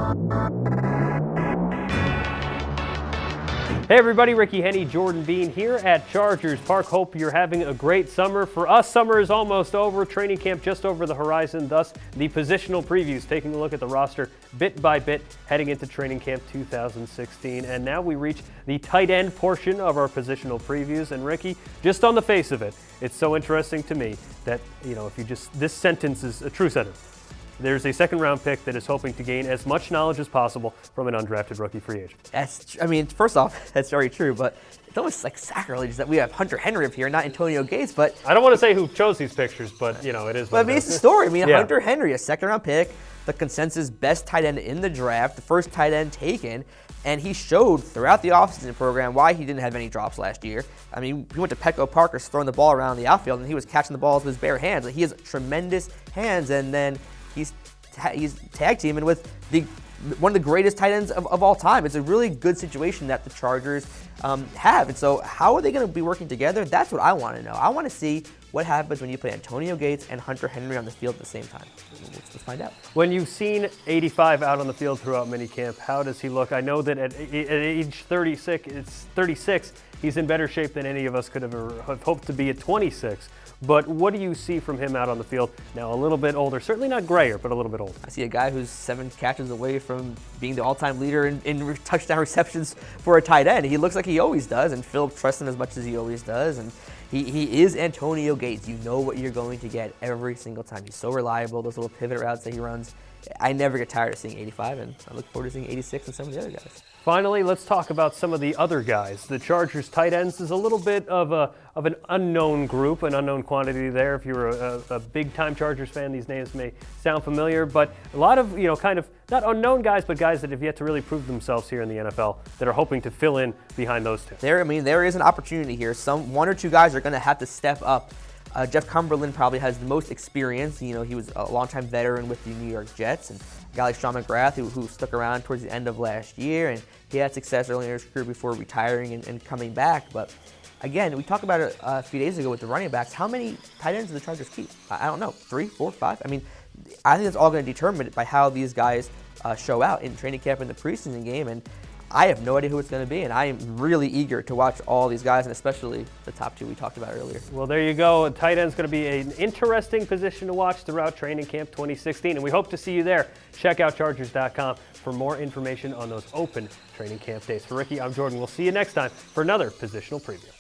Hey everybody, Ricky Henney, Jordan Bean here at Chargers Park. Hope you're having a great summer. For us, summer is almost over. Training camp just over the horizon. Thus, the positional previews, taking a look at the roster bit by bit, heading into training camp 2016. And now we reach the tight end portion of our positional previews. And Ricky, just on the face of it, it's so interesting to me that, if you just, this sentence is a true sentence. There's a second-round pick that is hoping to gain as much knowledge as possible from an undrafted rookie free agent. First off, that's very true, but it's almost like sacrilege that we have Hunter Henry up here, not Antonio Gates. But I don't want to say who chose these pictures, but it is. But it's the story. Hunter Henry, a second-round pick, the consensus best tight end in the draft, the first tight end taken, and he showed throughout the offseason program why he didn't have any drops last year. He went to Petco Park throwing the ball around the outfield, and he was catching the balls with his bare hands. He has tremendous hands, and then he's tag teaming with one of the greatest tight ends of all time. It's a really good situation that the Chargers have. And so how are they going to be working together? That's what I want to know. I want to see what happens when you play Antonio Gates and Hunter Henry on the field at the same time. Let's find out. When you've seen 85 out on the field throughout minicamp, how does he look? I know that at age 36, he's in better shape than any of us could have hoped to be at 26. But what do you see from him out on the field now? A little bit older, certainly not grayer, but a little bit older. I see a guy who's 7 catches away from being the all-time leader in touchdown receptions for a tight end. He looks like he always does, and Philip trusts him as much as he always does. And he is Antonio Gates. You know what you're going to get every single time. He's so reliable, those little pivot routes that he runs. I never get tired of seeing 85, and I look forward to seeing 86 and some of the other guys. Finally, let's talk about some of the other guys. The Chargers tight ends is a little bit of an unknown group, an unknown quantity there. If you're a big-time Chargers fan, these names may sound familiar, but a lot of, kind of not unknown guys, but guys that have yet to really prove themselves here in the NFL that are hoping to fill in behind those two. There is an opportunity here. One or two guys are going to have to step up. Jeff Cumberland probably has the most experience. He was a longtime veteran with the New York Jets, and a guy like Sean McGrath who stuck around towards the end of last year, and he had success early in his career before retiring and coming back. But again, we talked about it a few days ago with the running backs. How many tight ends do the Chargers keep? I don't know, 3, 4, 5? I think it's all going to determine by how these guys show out in training camp in the preseason game, and I have no idea who it's going to be, and I am really eager to watch all these guys, and especially the top two we talked about earlier. Well, there you go. Tight end's going to be an interesting position to watch throughout training camp 2016, and we hope to see you there. Check out Chargers.com for more information on those open training camp dates. For Ricky, I'm Jordan. We'll see you next time for another positional preview.